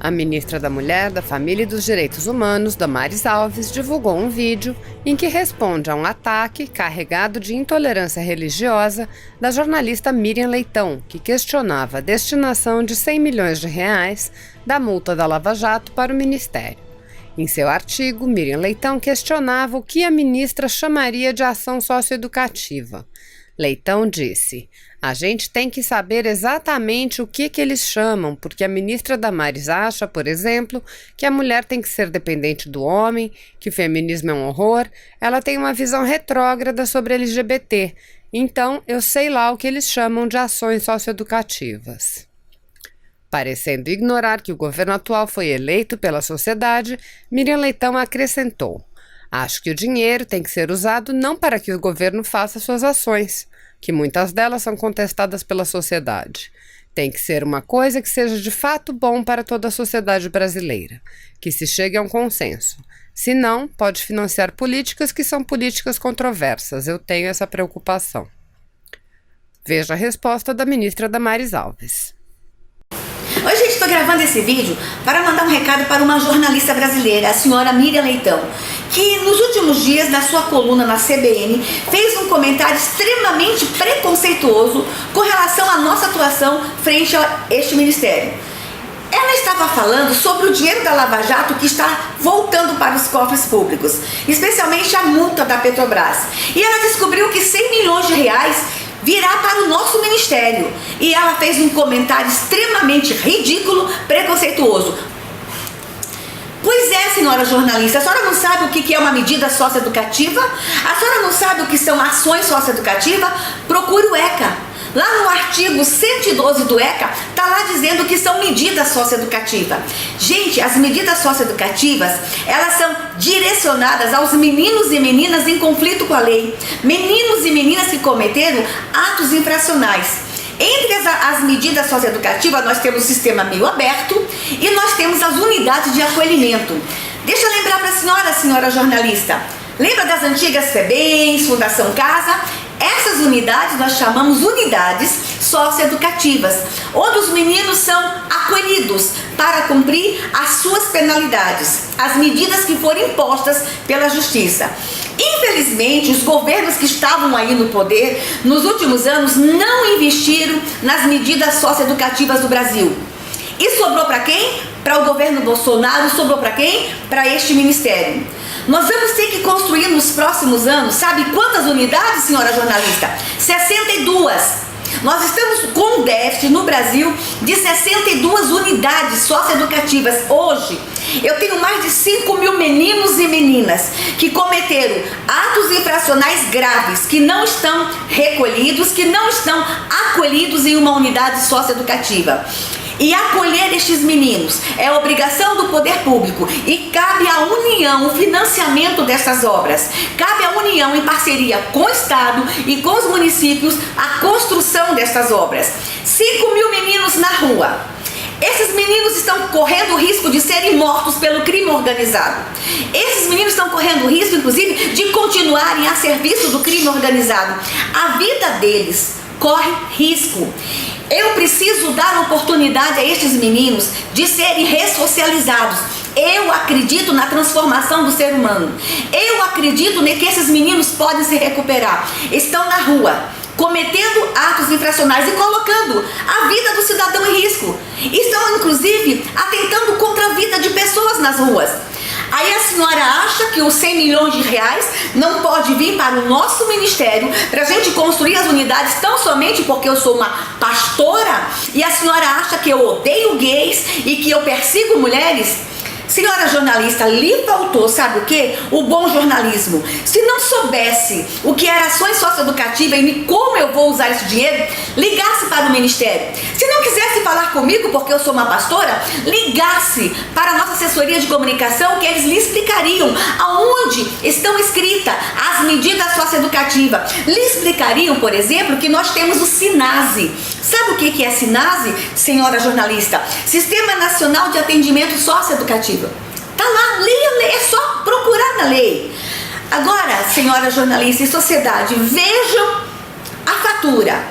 A ministra da Mulher, da Família e dos Direitos Humanos, Damares Alves, divulgou um vídeo em que responde a um ataque carregado de intolerância religiosa da jornalista Miriam Leitão, que questionava a destinação de 100 milhões de reais da multa da Lava Jato para o Ministério. Em seu artigo, Miriam Leitão questionava o que a ministra chamaria de ação socioeducativa. Leitão disse: "A gente tem que saber exatamente o que eles chamam, porque a ministra Damares acha, por exemplo, que a mulher tem que ser dependente do homem, que o feminismo é um horror, ela tem uma visão retrógrada sobre LGBT. Então, eu sei lá o que eles chamam de ações socioeducativas." Parecendo ignorar que o governo atual foi eleito pela sociedade, Miriam Leitão acrescentou: "Acho que o dinheiro tem que ser usado não para que o governo faça suas ações, que muitas delas são contestadas pela sociedade. Tem que ser uma coisa que seja de fato bom para toda a sociedade brasileira, que se chegue a um consenso. Se não, pode financiar políticas que são políticas controversas. Eu tenho essa preocupação." Veja a resposta da ministra Damares Alves. Oi, gente, estou gravando esse vídeo para mandar um recado para uma jornalista brasileira, a senhora Miriam Leitão, que nos últimos dias, na sua coluna na CBN, fez um comentário extremamente preconceituoso com relação à nossa atuação frente a este ministério. Ela estava falando sobre o dinheiro da Lava Jato que está voltando para os cofres públicos, especialmente a multa da Petrobras. E ela descobriu que 100 milhões de reais virá para o nosso ministério. E ela fez um comentário extremamente ridículo, preconceituoso. Pois é, senhora jornalista, a senhora não sabe o que é uma medida socioeducativa? A senhora não sabe o que são ações socioeducativas? Procure o ECA. Lá no artigo 112 do ECA, está lá dizendo que são medidas socioeducativas. Gente, as medidas socioeducativas, elas são direcionadas aos meninos e meninas em conflito com a lei. Meninos e meninas que cometeram atos infracionais. Entre as medidas socioeducativas, nós temos o sistema meio aberto e nós temos as unidades de acolhimento. Deixa eu lembrar para a senhora jornalista. Lembra das antigas FEBEMs, Fundação Casa? Essas unidades nós chamamos unidades socioeducativas, onde os meninos são acolhidos para cumprir as suas penalidades, as medidas que foram impostas pela justiça. Infelizmente, os governos que estavam aí no poder, nos últimos anos, não investiram nas medidas socioeducativas do Brasil. E sobrou para quem? Para o governo Bolsonaro. Sobrou para quem? Para este ministério. Nós vamos ter que construir nos próximos anos, sabe quantas unidades, senhora jornalista? 62. Nós estamos com um déficit no Brasil de 62 unidades socioeducativas. Hoje, eu tenho mais de 5 mil meninos e meninas que cometeram atos infracionais graves, que não estão recolhidos, que não estão acolhidos em uma unidade socioeducativa. E acolher estes meninos é obrigação do poder público e cabe à União o financiamento dessas obras. Cabe à União, em parceria com o Estado e com os municípios, a construção dessas obras. 5 mil meninos na rua. Esses meninos estão correndo o risco de serem mortos pelo crime organizado. Esses meninos estão correndo o risco, inclusive, de continuarem a serviço do crime organizado. A vida deles corre risco. Eu preciso dar oportunidade a estes meninos de serem ressocializados. Eu acredito na transformação do ser humano. Eu acredito que esses meninos podem se recuperar. Estão na rua, cometendo atos infracionais e colocando a vida do cidadão em risco. Estão, inclusive, atentando contra a vida de pessoas nas ruas. Aí a senhora acha que os 100 milhões de reais não pode vir para o nosso ministério para a gente construir as unidades tão somente porque eu sou uma pastora? E a senhora acha que eu odeio gays e que eu persigo mulheres? Senhora jornalista, lhe faltou, sabe o quê? O bom jornalismo. Se não soubesse o que era ações socioeducativas e como eu vou usar esse dinheiro, ligasse para o ministério. Se não quisesse falar comigo porque eu sou uma pastora, ligasse para a nossa assessoria de comunicação, que eles lhe explicariam aonde estão escritas as medidas socioeducativas. Lhe explicariam, por exemplo, que nós temos o SINASE. Sabe o que é SINASE, senhora jornalista? Sistema Nacional de Atendimento Socioeducativo. Tá lá, leia, é só procurar na lei. Agora, senhora jornalista e sociedade, vejam a fatura.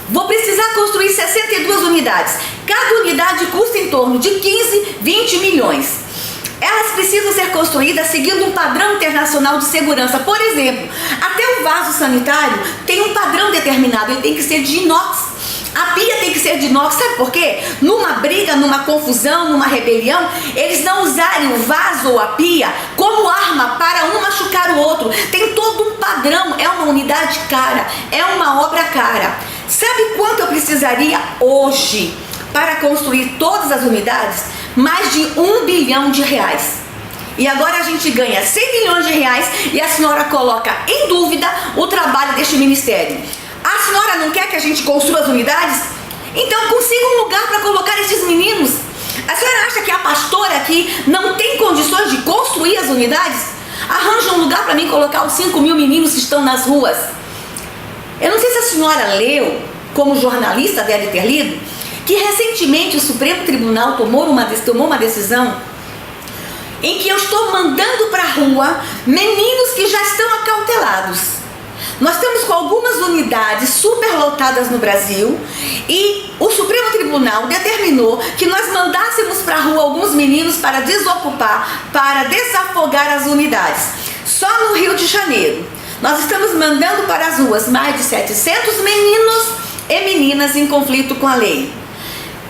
Vou precisar construir 62 unidades. Cada unidade custa em torno de 15, 20 milhões. Elas precisam ser construídas seguindo um padrão internacional de segurança. Por exemplo, até o vaso sanitário tem um padrão determinado, ele tem que ser de inox. A pia tem que ser de inox, sabe por quê? Numa briga, numa confusão, numa rebelião, eles não usarem o vaso ou a pia como arma para um machucar o outro. Tem todo um padrão, é uma unidade cara, é uma obra cara. Sabe quanto eu precisaria hoje para construir todas as unidades? Mais de R$1 bilhão. E agora a gente ganha R$100 milhões e a senhora coloca em dúvida o trabalho deste ministério. A senhora não quer que a gente construa as unidades? Então consiga um lugar para colocar esses meninos. A senhora acha que a pastora aqui não tem condições de construir as unidades? Arranja um lugar para mim colocar os 5 mil meninos que estão nas ruas. Eu não sei se a senhora leu, como jornalista deve ter lido, que recentemente o Supremo Tribunal tomou uma decisão em que eu estou mandando para a rua meninos que já estão acautelados. Nós estamos com algumas unidades superlotadas no Brasil e o Supremo Tribunal determinou que nós mandássemos para a rua alguns meninos para desocupar, para desafogar as unidades. Só no Rio de Janeiro, nós estamos mandando para as ruas mais de 700 meninos e meninas em conflito com a lei.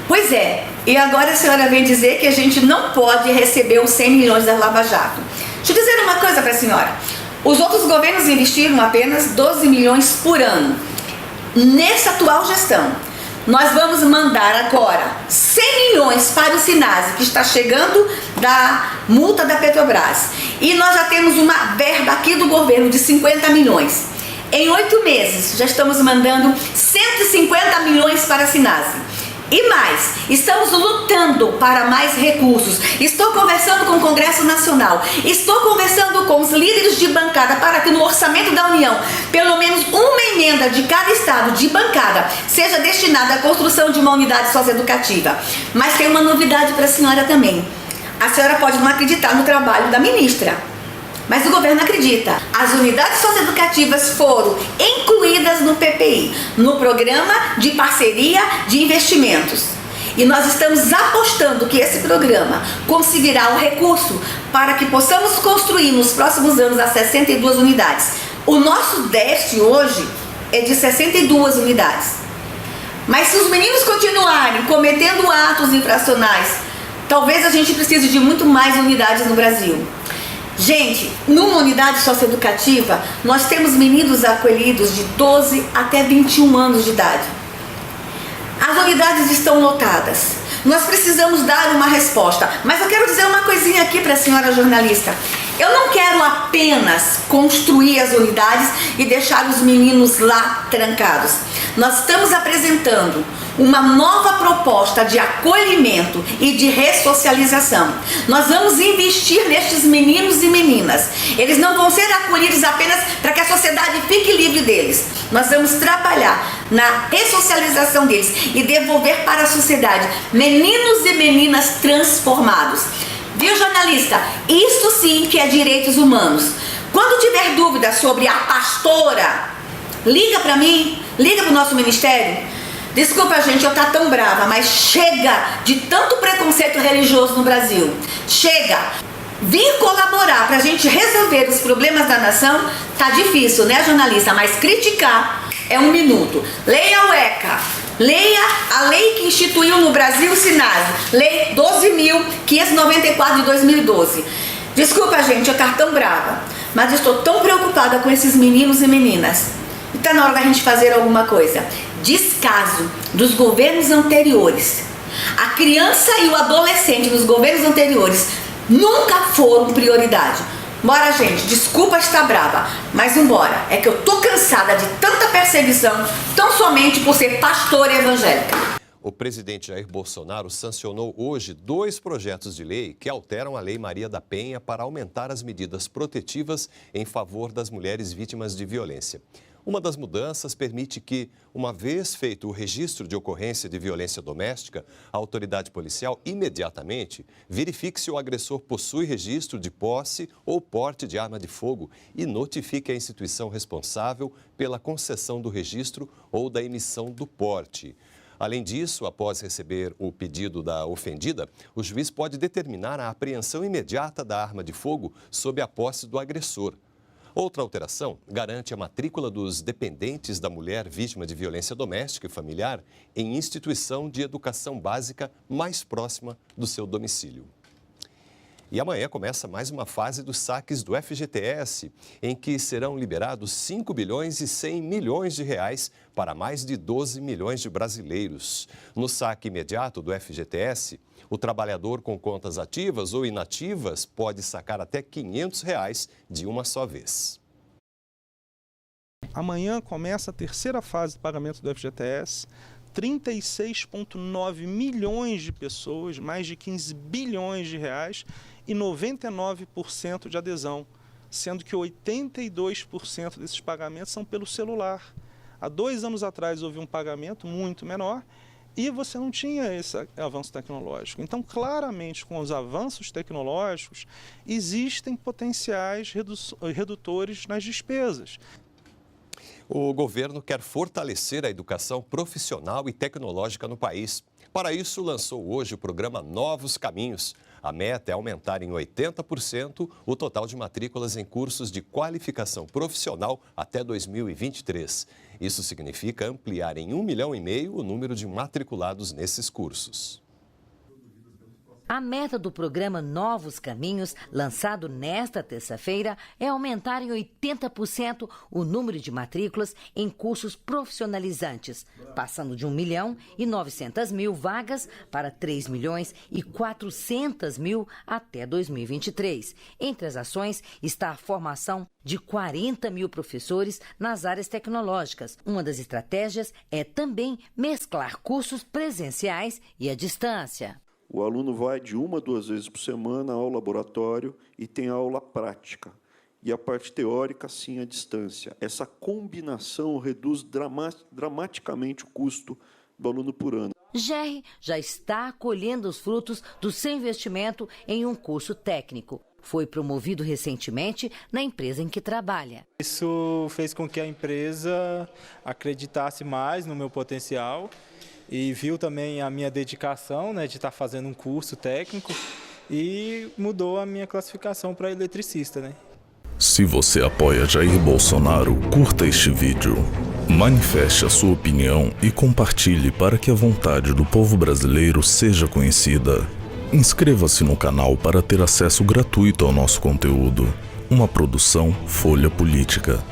Pois é, e agora a senhora vem dizer que a gente não pode receber os 100 milhões da Lava Jato. Deixa eu dizer uma coisa para a senhora. Os outros governos investiram apenas 12 milhões por ano. Nessa atual gestão, nós vamos mandar agora 100 milhões para o Sinase, que está chegando da multa da Petrobras. E nós já temos uma verba aqui do governo de 50 milhões. Em 8 meses, já estamos mandando 150 milhões para a Sinase. E mais, estamos lutando para mais recursos. Estou conversando com o Congresso Nacional, estou conversando com os líderes de bancada para que no orçamento da União, pelo menos uma emenda de cada estado de bancada seja destinada à construção de uma unidade socioeducativa. Mas tem uma novidade para a senhora também. A senhora pode não acreditar no trabalho da ministra, mas o governo acredita. As unidades socioeducativas foram incluídas no PPI, no Programa de Parceria de Investimentos. E nós estamos apostando que esse programa conseguirá o recurso para que possamos construir nos próximos anos as 62 unidades. O nosso déficit hoje é de 62 unidades. Mas se os meninos continuarem cometendo atos infracionais, talvez a gente precise de muito mais unidades no Brasil. Gente, numa unidade socioeducativa, nós temos meninos acolhidos de 12 até 21 anos de idade. As unidades estão lotadas. Nós precisamos dar uma resposta. Mas eu quero dizer uma coisinha aqui para a senhora jornalista. Eu não quero apenas construir as unidades e deixar os meninos lá trancados. Nós estamos apresentando uma nova proposta de acolhimento e de ressocialização. Nós vamos investir nestes meninos e meninas. Eles não vão ser acolhidos apenas para que a sociedade fique livre deles. Nós vamos trabalhar na ressocialização deles e devolver para a sociedade meninos e meninas transformados. Viu, jornalista? Isso sim que é direitos humanos. Quando tiver dúvida sobre a pastora, liga para mim, liga para o nosso ministério. Desculpa, gente, eu estou tão brava, mas chega de tanto preconceito religioso no Brasil. Chega! Vir colaborar para a gente resolver os problemas da nação tá difícil, né, jornalista? Mas criticar é 1 minuto. Leia o ECA. Leia a lei que instituiu no Brasil o Sinase. Lei 12.594 de 2012. Desculpa, gente, eu estou tão brava, mas eu estou tão preocupada com esses meninos e meninas. Está na hora da gente fazer alguma coisa. Descaso dos governos anteriores. A criança e o adolescente dos governos anteriores nunca foram prioridade. Bora, gente, desculpa estar brava, mas vambora. É que eu tô cansada de tanta perseguição, tão somente por ser pastora evangélica. O presidente Jair Bolsonaro sancionou hoje 2 projetos de lei que alteram a Lei Maria da Penha para aumentar as medidas protetivas em favor das mulheres vítimas de violência. Uma das mudanças permite que, uma vez feito o registro de ocorrência de violência doméstica, a autoridade policial imediatamente verifique se o agressor possui registro de posse ou porte de arma de fogo e notifique a instituição responsável pela concessão do registro ou da emissão do porte. Além disso, após receber o pedido da ofendida, o juiz pode determinar a apreensão imediata da arma de fogo sob a posse do agressor. Outra alteração garante a matrícula dos dependentes da mulher vítima de violência doméstica e familiar em instituição de educação básica mais próxima do seu domicílio. E amanhã começa mais uma fase dos saques do FGTS, em que serão liberados 5 bilhões e 100 milhões de reais para mais de 12 milhões de brasileiros. No saque imediato do FGTS, o trabalhador com contas ativas ou inativas pode sacar até R$ 500 reais de uma só vez. Amanhã começa a terceira fase do pagamento do FGTS. 36,9 milhões de pessoas, mais de 15 bilhões de reais e 99% de adesão, sendo que 82% desses pagamentos são pelo celular. Há 2 anos atrás houve um pagamento muito menor e você não tinha esse avanço tecnológico. Então, claramente, com os avanços tecnológicos, existem potenciais redutores nas despesas. O governo quer fortalecer a educação profissional e tecnológica no país. Para isso, lançou hoje o programa Novos Caminhos. A meta é aumentar em 80% o total de matrículas em cursos de qualificação profissional até 2023. Isso significa ampliar em 1,5 milhão o número de matriculados nesses cursos. A meta do programa Novos Caminhos, lançado nesta terça-feira, é aumentar em 80% o número de matrículas em cursos profissionalizantes, passando de 1.900.000 vagas para 3.400.000 até 2023. Entre as ações está a formação de 40 mil professores nas áreas tecnológicas. Uma das estratégias é também mesclar cursos presenciais e à distância. O aluno vai de 1 a 2 vezes por semana ao laboratório e tem aula prática. E a parte teórica, sim, à distância. Essa combinação reduz dramaticamente o custo do aluno por ano. Jerry já está colhendo os frutos do seu investimento em um curso técnico. Foi promovido recentemente na empresa em que trabalha. Isso fez com que a empresa acreditasse mais no meu potencial e viu também a minha dedicação, de estar fazendo um curso técnico e mudou a minha classificação para eletricista. Se você apoia Jair Bolsonaro, curta este vídeo, manifeste a sua opinião e compartilhe para que a vontade do povo brasileiro seja conhecida. Inscreva-se no canal para ter acesso gratuito ao nosso conteúdo. Uma produção Folha Política.